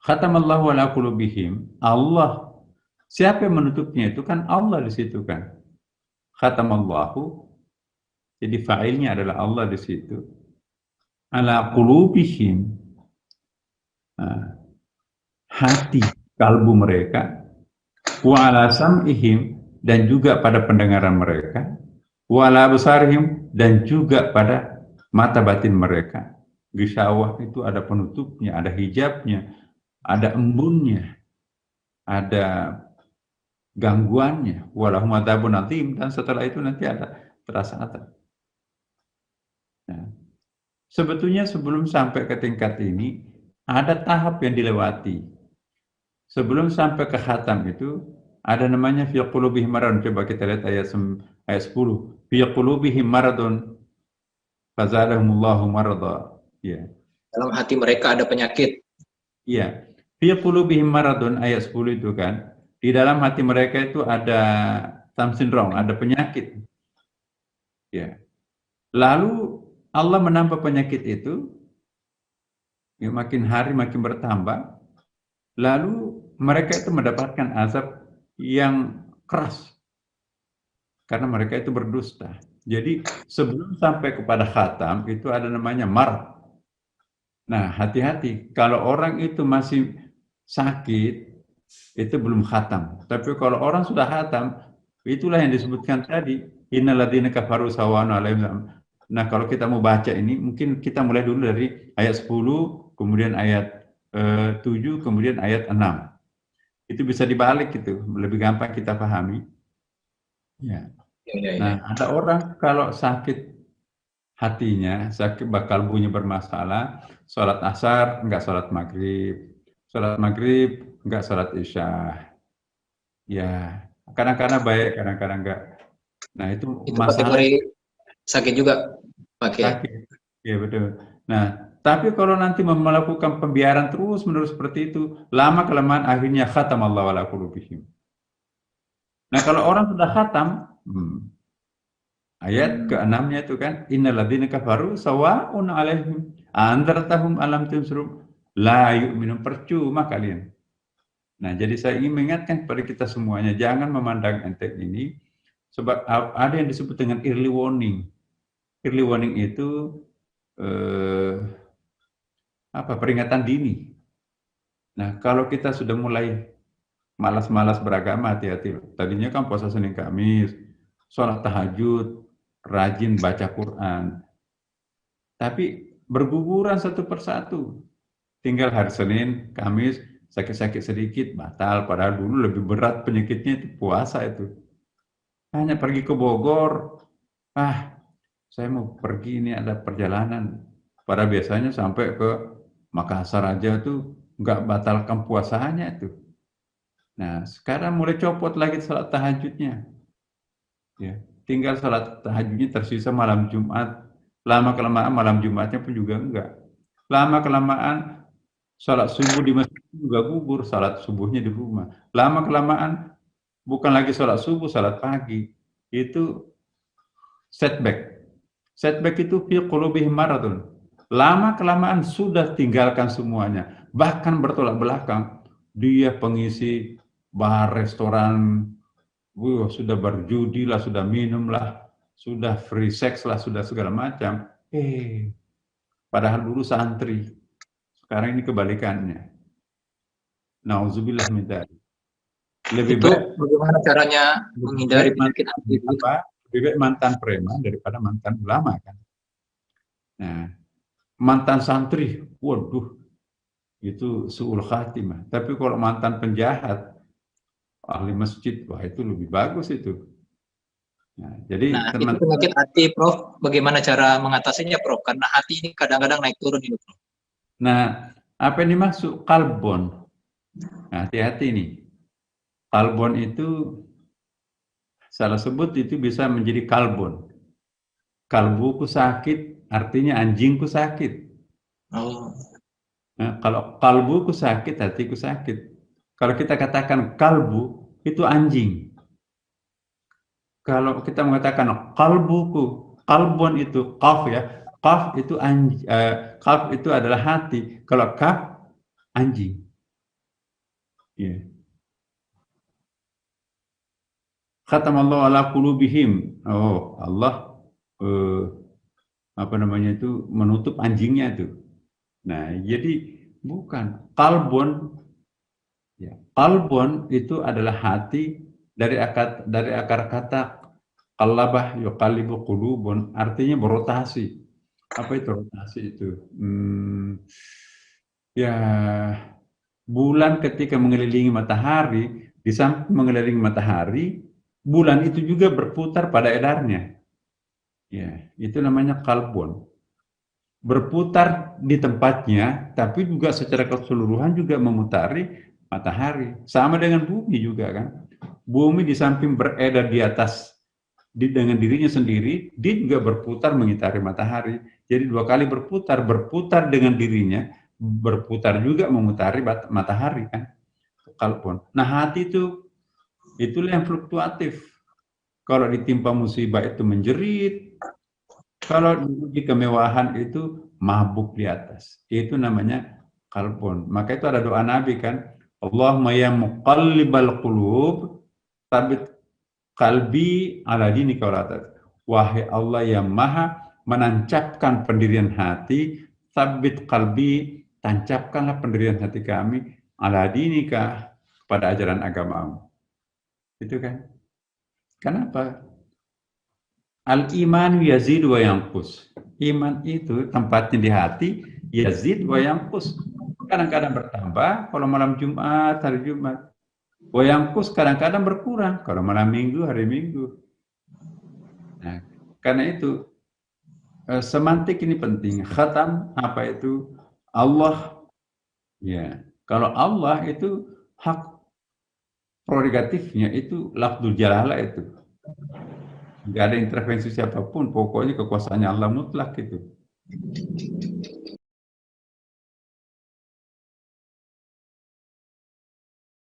Khatamallahu ala qulubihim. Allah. Siapa yang menutupnya itu kan Allah di situ kan. Khatamallahu. Jadi fa'ilnya adalah Allah di situ. Ala qulubihim. Nah, hati kalbu mereka. Wa ala sam'ihim. Dan juga pada pendengaran mereka. Wa ala absarihim. Dan juga pada mata batin mereka. Gisawah itu ada penutupnya, ada hijabnya, ada embunnya, ada gangguannya, walahum adzabun adzim, dan setelah itu nanti ada terasa azab. Nah, sebetulnya sebelum sampai ke tingkat ini ada tahap yang dilewati. Sebelum sampai ke khatam itu ada namanya fi qulubihim maradun. Coba kita lihat ayat 10. Fi qulubihim maradun fazadahumullahu marada. Ya. Dalam hati mereka ada penyakit. Iya. Fi qulubihim maradun ayat 10 itu kan. Di dalam hati mereka itu ada Down syndrome, ada penyakit. Ya. Lalu Allah menambah penyakit itu, ya, makin hari makin bertambah. Lalu mereka itu mendapatkan azab yang keras karena mereka itu berdusta. Jadi sebelum sampai kepada khatam itu ada namanya marad. Nah, hati-hati kalau orang itu masih sakit itu belum khatam. Tapi kalau orang sudah khatam, itulah yang disebutkan tadi, innal ladzina kafaru sawa'un 'alaihim. Nah, kalau kita mau baca ini, mungkin kita mulai dulu dari ayat 10, kemudian ayat 7, kemudian ayat 6. Itu bisa dibalik gitu, lebih gampang kita pahami. Ya. Nah, ada orang kalau sakit hatinya, sakit bakal bunyi bermasalah, sholat asar enggak sholat maghrib, sholat maghrib enggak sholat isya. Ya, kadang-kadang baik, kadang-kadang enggak. Nah, itu masalah. Kategori sakit juga pakai. Sakit. Ya, betul. Nah, tapi kalau nanti melakukan pembiaran terus-menerus seperti itu, lama-kelamaan akhirnya khatamallahu ala qulubihim. Nah, kalau orang sudah khatam, ayat ke-6-nya itu kan, innal ladzina kafaru sawa'un 'alaihim anzartahum alam tunzirum la yu'minun, percuma kalian. Nah, jadi saya ingin mengingatkan kepada kita semuanya, jangan memandang enteng ini, sebab ada yang disebut dengan early warning. Early warning itu peringatan dini. Nah, kalau kita sudah mulai malas-malas beragama, hati-hati. Tadinya kan puasa Senin Kamis, sholat tahajud, rajin baca Quran. Tapi berguguran satu persatu. Tinggal hari Senin, Kamis, sakit-sakit sedikit, batal. Padahal dulu lebih berat penyakitnya itu puasa itu. Hanya pergi ke Bogor, saya mau pergi, ini ada perjalanan. Pada biasanya sampai ke Makassar aja tuh nggak batalkan puasanya itu. Nah, sekarang mulai copot lagi salat tahajudnya. Ya, tinggal salat tahajudnya tersisa malam Jumat. Lama-kelamaan malam Jumatnya pun juga enggak. Lama-kelamaan salat subuh di masjid juga gugur, salat subuhnya di rumah. Lama-kelamaan bukan lagi salat subuh, salat pagi. Itu setback. Setback itu fi qulubihim maradun. Lama-kelamaan sudah tinggalkan semuanya. Bahkan bertolak belakang. Dia pengisi bar, restoran, sudah berjudi lah, sudah minum lah, sudah free sex lah, sudah segala macam. Padahal dulu santri. Sekarang ini kebalikannya. Nauzubillah min dzalik. Lebih itu baik bagaimana caranya menghindari penyakit hati? Lebih baik mantan preman daripada mantan ulama kan. Nah, mantan santri, waduh, itu su'ul khatimah. Tapi kalau mantan penjahat, ahli masjid, wah itu lebih bagus itu. Nah, jadi itu penyakit hati, Prof. Bagaimana cara mengatasinya, Prof? Karena hati ini kadang-kadang naik turun ini, Prof. Nah, apa ini masuk kalbon? Nah, hati-hati nih. Kalbon itu salah sebut itu bisa menjadi kalbon. Kalbuku sakit, artinya anjingku sakit. Nah, kalau kalbuku sakit, hatiku sakit. Kalau kita katakan kalbu, itu anjing. Kalau kita mengatakan kalbuku, kalbon itu kaf ya. Kaf itu kaf itu adalah hati. Kalau kaf, anjing. Ya. Khatamallahu ala qulubihim. Oh, Allah apa namanya itu menutup anjingnya itu. Nah, jadi bukan kalbon. Ya, kalbon itu adalah hati dari akar kata kalabah yuqallibu qulubun, artinya berotasi. Apa itu rotasi itu? Ya, bulan ketika mengelilingi matahari, di samping mengelilingi matahari, bulan itu juga berputar pada edarnya. Ya, itu namanya kalbon. Berputar di tempatnya, tapi juga secara keseluruhan juga memutari matahari. Sama dengan bumi juga kan. Bumi di samping beredar di atas dengan dirinya sendiri, dia juga berputar mengitari matahari. Jadi dua kali berputar, berputar dengan dirinya, berputar juga memutari matahari kan. Kalbon. Nah hati itulah yang fluktuatif. Kalau ditimpa musibah itu menjerit, kalau diuji kemewahan itu mabuk di atas. Itu namanya kalbon. Maka itu ada doa Nabi kan. Allahumma ya muqallibal qulub, tsabbit qalbi ala dinika wala tatsir. Wahai Allah yang maha menancapkan pendirian hati, tsabbit qalbi, tancapkanlah pendirian hati kami ala dinika, pada ajaran agamamu. Itu kan. Kenapa? Al-iman yazid wa yanqus. Iman itu tempatnya di hati, yazid wa yanqus. Kadang-kadang bertambah kalau malam Jumat, hari Jumat. Wa yanqus kadang-kadang berkurang kalau malam Minggu, hari Minggu. Nah, karena itu semantik ini penting. Khatam apa itu? Allah. Ya, kalau Allah itu hak prerogatifnya itu lafdzul jalalah itu. Nggak ada intervensi siapapun, pokoknya kekuasaannya Allah mutlak itu.